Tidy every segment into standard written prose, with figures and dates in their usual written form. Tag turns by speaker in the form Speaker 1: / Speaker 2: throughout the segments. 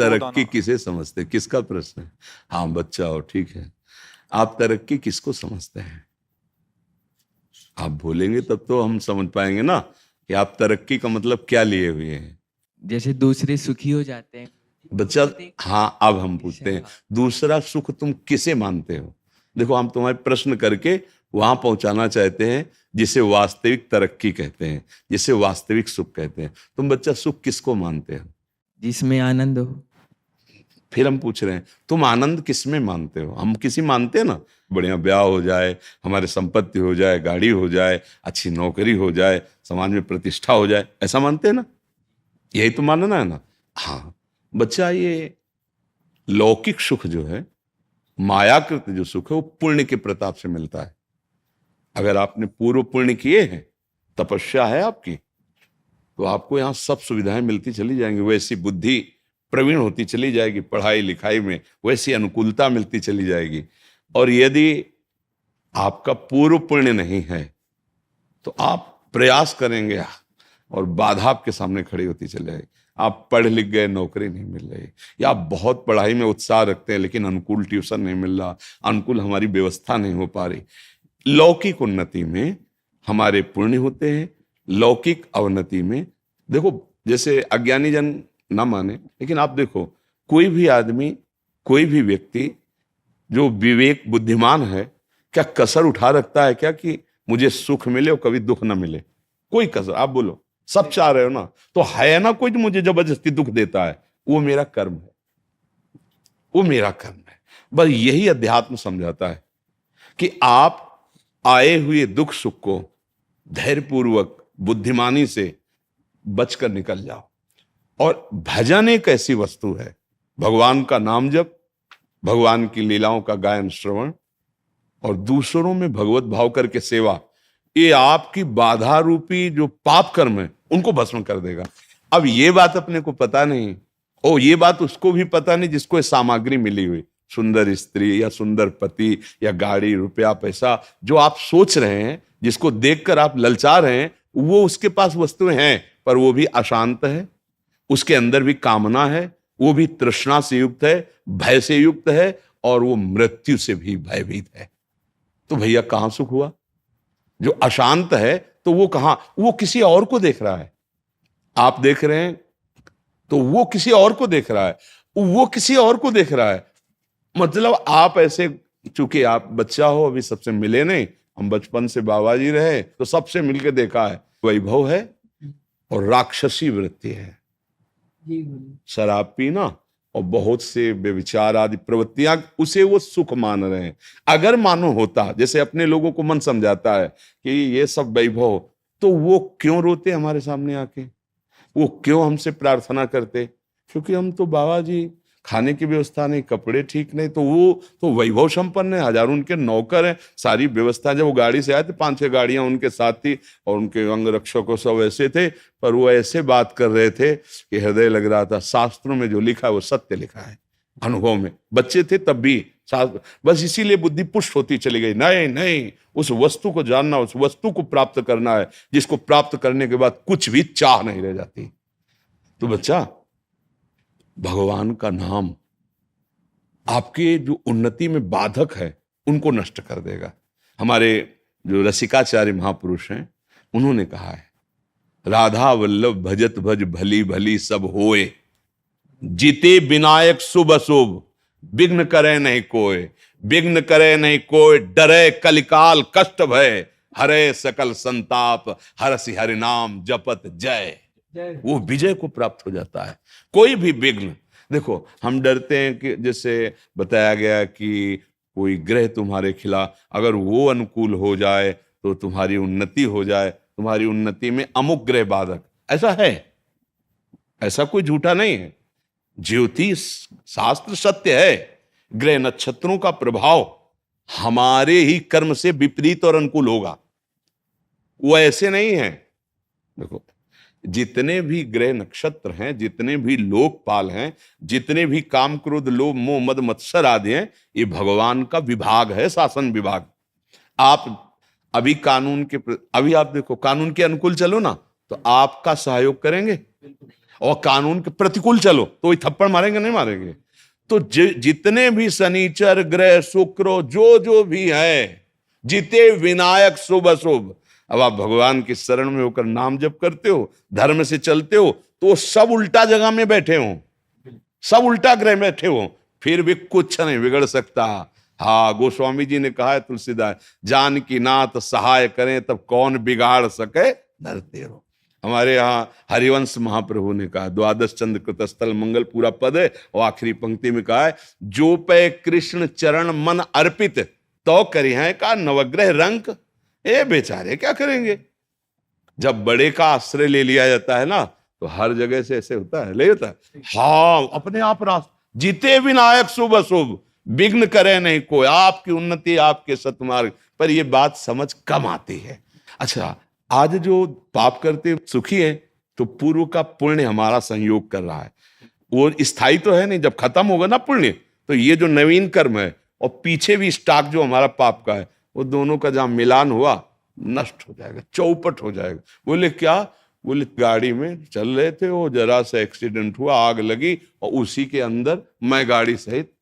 Speaker 1: तरक्की किसे समझते, किसका प्रश्न है? हाँ बच्चा हो, ठीक है। आप तरक्की किसको समझते हैं? आप बोलेंगे तब तो हम समझ पाएंगे ना कि आप तरक्की का मतलब क्या लिए हुए हैं।
Speaker 2: जैसे दूसरे सुखी हो जाते हैं
Speaker 1: बच्चा, हाँ अब हम पूछते हैं, दूसरा सुख तुम किसे मानते हो? देखो हम तुम्हारे प्रश्न करके वहां पहुंचाना चाहते हैं जिसे वास्तविक तरक्की कहते हैं, जिसे वास्तविक सुख कहते हैं। तुम बच्चा सुख किसको मानते हो?
Speaker 2: जिसमें आनंद हो।
Speaker 1: फिर हम पूछ रहे हैं तुम आनंद किसमें मानते हो? हम किसी मानते हैं ना, बढ़िया ब्याह हो जाए, हमारे संपत्ति हो जाए, गाड़ी हो जाए, अच्छी नौकरी हो जाए, समाज में प्रतिष्ठा हो जाए, ऐसा मानते हैं ना? यही तो मानना है ना। हाँ बच्चा, ये लौकिक सुख जो है, मायाकृत जो सुख है, वो पुण्य के प्रताप से मिलता है। अगर आपने पूर्व पुण्य किए हैं, तपस्या है आपकी, तो आपको यहाँ सब सुविधाएं मिलती चली जाएंगी, वैसी बुद्धि प्रवीण होती चली जाएगी, पढ़ाई लिखाई में वैसी अनुकूलता मिलती चली जाएगी। और यदि आपका पूर्व पुण्य नहीं है तो आप प्रयास करेंगे और बाधा आपके सामने खड़ी होती चली जाएगी। आप पढ़ लिख गए, नौकरी नहीं मिल रही, या आप बहुत पढ़ाई में उत्साह रखते हैं लेकिन अनुकूल ट्यूशन नहीं मिल रहा, अनुकूल हमारी व्यवस्था नहीं हो पा रही। लौकिक उन्नति में हमारे पुण्य होते हैं, लौकिक अवनति में देखो, जैसे अज्ञानी जन ना माने, लेकिन आप देखो कोई भी आदमी, कोई भी व्यक्ति जो विवेक बुद्धिमान है, क्या कसर उठा रखता है क्या कि मुझे सुख मिले और कभी दुख ना मिले? कोई कसर, आप बोलो, सब चाह रहे हो ना, तो है ना कोई जो मुझे जबरदस्ती दुख देता है? वो मेरा कर्म है, वो मेरा कर्म है। बस यही अध्यात्म समझाता है कि आप आए हुए दुख सुख को धैर्यपूर्वक बुद्धिमानी से बचकर निकल जाओ। और भजन एक ऐसी वस्तु है, भगवान का नाम जप, भगवान की लीलाओं का गायन श्रवण और दूसरों में भगवत भाव करके सेवा, ये आपकी बाधा रूपी जो पाप कर्म है उनको भस्म कर देगा। अब ये बात अपने को पता नहीं, और ये बात उसको भी पता नहीं जिसको ये सामग्री मिली हुई, सुंदर स्त्री या सुंदर पति या गाड़ी, रुपया, पैसा, जो आप सोच रहे हैं, जिसको देखकर आप ललचा रहे हैं, वो उसके पास वस्तुएं हैं, पर वो भी अशांत है, उसके अंदर भी कामना है, वो भी तृष्णा से युक्त है, भय से युक्त है, और वो मृत्यु से भी भयभीत है। तो भैया कहां सुख हुआ? जो अशांत है तो वो कहां, वो किसी और को देख रहा है। आप देख रहे हैं तो वो किसी और को देख रहा है, वो किसी और को देख रहा है। मतलब आप ऐसे, चूंकि आप बच्चा हो, अभी सबसे मिले नहीं, हम बचपन से बाबा जी रहे तो सबसे मिलके देखा है, वैभव है और राक्षसी वृत्ति है, शराब पीना और बहुत से व्यभिचार आदि प्रवृत्तियां, उसे वो सुख मान रहे हैं। अगर मानो होता, जैसे अपने लोगों को मन समझाता है कि ये सब वैभव, तो वो क्यों रोते हमारे सामने आके? वो क्यों हमसे प्रार्थना करते? क्योंकि हम तो बाबा जी, खाने की व्यवस्था नहीं, कपड़े ठीक नहीं, तो वो तो वैभव संपन्न है, हजारों उनके नौकर हैं, सारी व्यवस्था। जब वो गाड़ी से आए थे, 5-6 गाड़ियां उनके साथ थी और उनके अंग रक्षकों सब ऐसे थे, पर वो ऐसे बात कर रहे थे कि हृदय लग रहा था शास्त्रों में जो लिखा है वो सत्य लिखा है। अनुभव में बच्चे थे तब भी शास्त्र, बस इसीलिए बुद्धि पुष्ट होती चली गई। नहीं नहीं, उस वस्तु को जानना, उस वस्तु को प्राप्त करना है, जिसको प्राप्त करने के बाद कुछ भी चाह नहीं रह जाती। तो बच्चा, भगवान का नाम आपके जो उन्नति में बाधक है उनको नष्ट कर देगा। हमारे जो रसिकाचार्य महापुरुष हैं, उन्होंने कहा है, राधा वल्लभ भजत भज भली भली सब होए, जीते विनायक शुभ अशुभ, विघ्न करे नहीं कोय, विघ्न करे नहीं कोय, डरे कलिकाल कष्ट भय, हरे सकल संताप, हरसि हरि नाम जपत जय। वो विजय को प्राप्त हो जाता है। कोई भी विघ्न, देखो हम डरते हैं कि जैसे बताया गया कि कोई ग्रह तुम्हारे खिलाफ, अगर वो अनुकूल हो जाए तो तुम्हारी उन्नति हो जाए, तुम्हारी उन्नति में अमुक ग्रह बाधक, ऐसा है, ऐसा कोई झूठा नहीं है। ज्योतिष शास्त्र सत्य है, ग्रह नक्षत्रों का प्रभाव हमारे ही कर्म से विपरीत और अनुकूल होगा, वो ऐसे नहीं है। देखो जितने भी ग्रह नक्षत्र हैं, जितने भी लोकपाल हैं, जितने भी काम क्रोध लोभ मोह मद मत्सर आदि हैं, ये भगवान का विभाग है, शासन विभाग। आप अभी कानून के, अभी आप देखो कानून के अनुकूल चलो ना तो आपका सहयोग करेंगे, और कानून के प्रतिकूल चलो तो वही थप्पड़ मारेंगे, नहीं मारेंगे। तो जितने भी शनिचर ग्रह, शुक्र, जो भी है, जिते विनायक शुभ अशुभ, अब आप भगवान की शरण में होकर नाम जप करते हो, धर्म से चलते हो, तो सब उल्टा जगह में बैठे हो, सब उल्टा ग्रह में बैठे हो, फिर भी कुछ नहीं बिगड़ सकता। हाँ, गोस्वामी जी ने कहा है तुलसीदास, जान की नाथ सहाय करें तब कौन बिगाड़ सके धरते रहो। हमारे यहाँ हरिवंश महाप्रभु ने कहा, द्वादश चंद्र कृतस्थल मंगल पूरा पद है, और आखिरी पंक्ति में कहा है, जो पे कृष्ण चरण मन अर्पित तो करी है का नवग्रह रंक। ए बेचारे क्या करेंगे, जब बड़े का आश्रय ले लिया जाता है ना, तो हर जगह से ऐसे होता है, ले होता है। हाँ, अपने आप जीते विनायक शुभ अशुभ, विघ्न करे नहीं कोई, आपकी उन्नति आपके सतमार्ग पर। यह बात समझ कम आती है। अच्छा, आज जो पाप करते सुखी है, तो पूर्व का पुण्य हमारा संयोग कर रहा है, वो स्थायी तो है नहीं। जब खत्म होगा ना पुण्य, तो ये जो नवीन कर्म है और पीछे भी स्टॉक जो हमारा पाप का है, वो दोनों का जहां मिलान हुआ नष्ट हो जाएगा, चौपट हो जाएगा। बोले क्या? बोले गाड़ी में चल रहे थे, वो जरा सा एक्सीडेंट हुआ, आग लगी, और उसी के अंदर मैं गाड़ी सहित।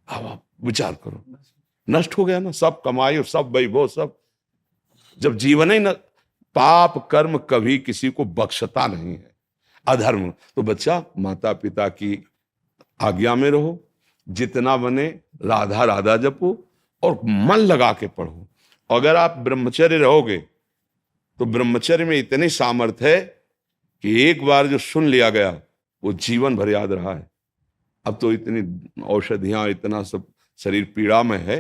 Speaker 1: अब आप विचार करो, नष्ट हो गया ना सब कमाई, सब वैभव, सब। जब जीवन ही न, पाप कर्म कभी किसी को बख्शता नहीं है, अधर्म। तो बच्चा, माता पिता की आज्ञा में रहो, जितना बने राधा राधा जपो, और मन लगा के पढ़ो। अगर आप ब्रह्मचर्य रहोगे, तो ब्रह्मचर्य में इतनी सामर्थ्य है कि एक बार जो सुन लिया गया, वो जीवन भर याद रहा है। अब तो इतनी औषधियां, इतना सब शरीर पीड़ा में है,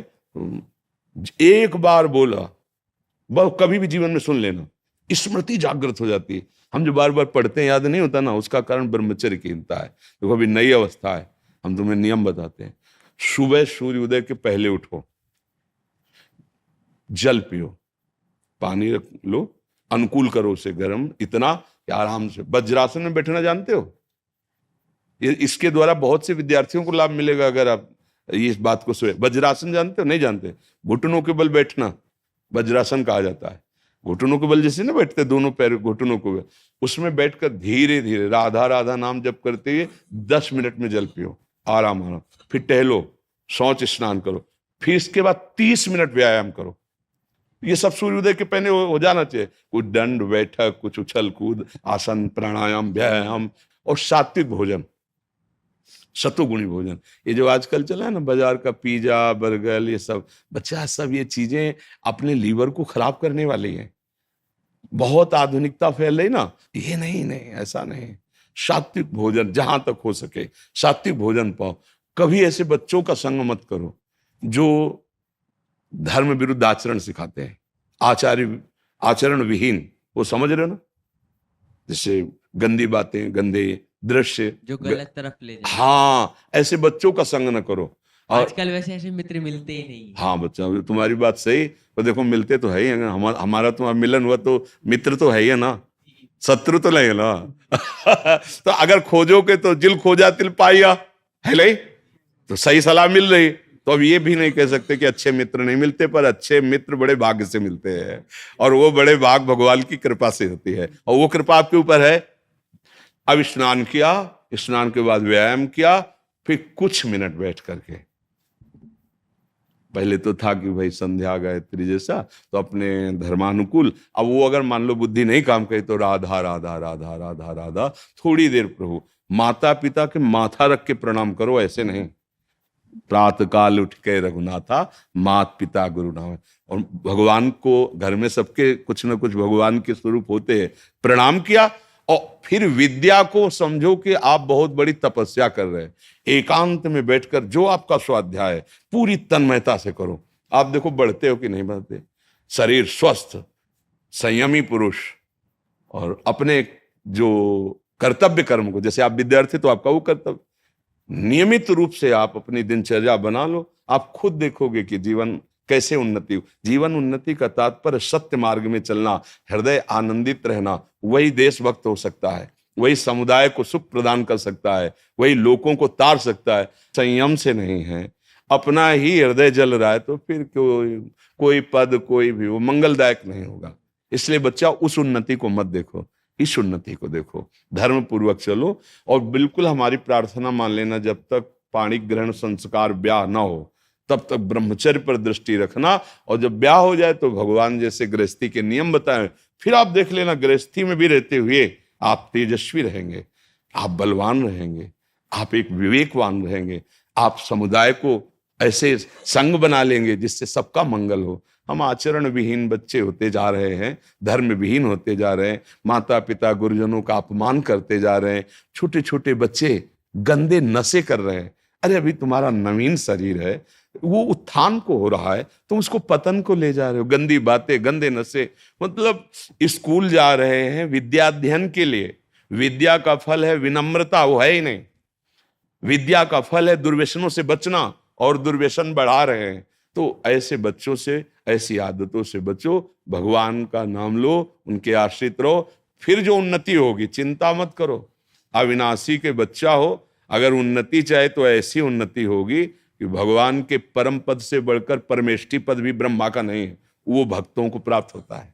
Speaker 1: एक बार बोला बस, कभी भी जीवन में सुन लेना, स्मृति जागृत हो जाती है। हम जो बार बार पढ़ते हैं याद नहीं होता ना, उसका कारण ब्रह्मचर्य कीनता है। देखो अभी नई अवस्था है, हम तुम्हें नियम बताते हैं। सुबह सूर्य उदय के पहले उठो, जल पियो, पानी रख लो, अनुकूल करो उसे गर्म, इतना कि आराम से वज्रासन में बैठना जानते हो? इसके द्वारा बहुत से विद्यार्थियों को लाभ मिलेगा अगर आप इस बात को सुने। वज्रासन जानते हो? नहीं जानते? घुटनों के बल बैठना वज्रासन कहा जाता है। घुटनों के बल जैसे ना बैठते, दोनों पैर घुटनों को बल, उसमें बैठकर धीरे धीरे राधा राधा नाम जप करते हुए 10 मिनट में जल पियो, आराम आराम। फिर टहलो, शौच स्नान करो, फिर इसके बाद 30 मिनट व्यायाम करो। ये सब सूर्योदय के पहले हो जाना चाहिए। कुछ दंड बैठक, कुछ उछल कूद, आसन, प्राणायाम, व्यायाम, और सात्विक भोजन, सतोगुणी भोजन। ये जो आजकल चला है ना बाजार का पिज्जा बर्गर, ये सब बच्चा, सब ये चीजें अपने लीवर को खराब करने वाली हैं। बहुत आधुनिकता फैल रही ना, ये नहीं, ऐसा नहीं। सात्विक भोजन जहां तक हो सके सात्विक भोजन पाओ। कभी ऐसे बच्चों का संग मत करो जो धर्म विरुद्ध आचरण सिखाते हैं, आचरण विहीन, वो समझ रहे हो ना, जैसे गंदी बातें, गंदे दृश्य,
Speaker 2: जो गलत तरफ ले जाए।
Speaker 1: हाँ, ऐसे बच्चों का संग न करो। और
Speaker 2: आजकल वैसे ऐसे मित्र मिलते ही नहीं।
Speaker 1: हाँ बच्चा, तुम्हारी बात सही, तो देखो मिलते तो है ही, हमारा तुम्हारा मिलन हुआ तो मित्र तो है ही है ना, शत्रु तो नहीं है ना। तो अगर खोजोगे तो जिल खोजा तिल पाया है नहीं, तो सही सलाह मिल रही। तो अब ये भी नहीं कह सकते कि अच्छे मित्र नहीं मिलते, पर अच्छे मित्र बड़े भाग्य से मिलते हैं, और वो बड़े भाग भगवान की कृपा से होती है, और वो कृपा आपके ऊपर है। अब स्नान किया, स्नान के बाद व्यायाम किया, फिर कुछ मिनट बैठ करके, पहले तो था कि भाई संध्या गायत्री जैसा, तो अपने धर्मानुकूल। अब वो अगर मान लो बुद्धि नहीं काम करे, तो राधा राधा राधा राधा राधा, थोड़ी देर प्रभु। माता पिता के माथा रख के प्रणाम करो, ऐसे नहीं। प्रातः काल उठ के रघुनाथा, मात पिता गुरु नाम। और भगवान को घर में सबके कुछ न कुछ भगवान के स्वरूप होते हैं, प्रणाम किया। और फिर विद्या को समझो कि आप बहुत बड़ी तपस्या कर रहे हैं, एकांत में बैठकर जो आपका स्वाध्याय है पूरी तन्मयता से करो। आप देखो बढ़ते हो कि नहीं बढ़ते, शरीर स्वस्थ, संयमी पुरुष, और अपने जो कर्तव्य कर्म को, जैसे आप विद्यार्थी तो आपका वो कर्तव्य, नियमित रूप से आप अपनी दिनचर्या बना लो। आप खुद देखोगे कि जीवन कैसे उन्नति हो। जीवन उन्नति का तात्पर्य सत्य मार्ग में चलना, हृदय आनंदित रहना, वही देशभक्त हो सकता है, वही समुदाय को सुख प्रदान कर सकता है, वही लोगों को तार सकता है। संयम से नहीं है, अपना ही हृदय जल रहा है, तो फिर कोई पद कोई भी वो मंगलदायक नहीं होगा। इसलिए बच्चा उस उन्नति को मत देखो। इस उन्नति को देखो, धर्म पूर्वक चलो। और बिल्कुल हमारी प्रार्थना मान लेना, जब तक पाणी ग्रहण संस्कार ब्याह ना हो तब तक ब्रह्मचर्य पर दृष्टि रखना, और जब ब्याह हो जाए तो भगवान जैसे गृहस्थी के नियम बताए, फिर आप देख लेना गृहस्थी में भी रहते हुए आप तेजस्वी रहेंगे, आप बलवान रहेंगे, आप एक विवेकवान रहेंगे, आप समुदाय को ऐसे संग बना लेंगे जिससे सबका मंगल हो। हम आचरण विहीन बच्चे होते जा रहे हैं, धर्म विहीन होते जा रहे हैं, माता पिता गुरुजनों का अपमान करते जा रहे हैं, छोटे छोटे बच्चे गंदे नशे कर रहे हैं। अरे अभी तुम्हारा नवीन शरीर है, वो उत्थान को हो रहा है, तुम उसको पतन को ले जा रहे हो। गंदी बातें, गंदे नशे, मतलब स्कूल जा रहे हैं विद्याध्ययन के लिए, विद्या का फल है विनम्रता, वो है ही नहीं। विद्या का फल है दुर्व्यसनों से बचना, और दुर्व्यसन बढ़ा रहे हैं। तो ऐसे बच्चों से, ऐसी आदतों से बचो, भगवान का नाम लो, उनके आश्रित रहो, फिर जो उन्नति होगी चिंता मत करो। अविनाशी के बच्चा हो, अगर उन्नति चाहे तो ऐसी उन्नति होगी कि भगवान के परम पद से बढ़कर परमेष्ठी पद भी ब्रह्मा का नहीं है, वो भक्तों को प्राप्त होता है।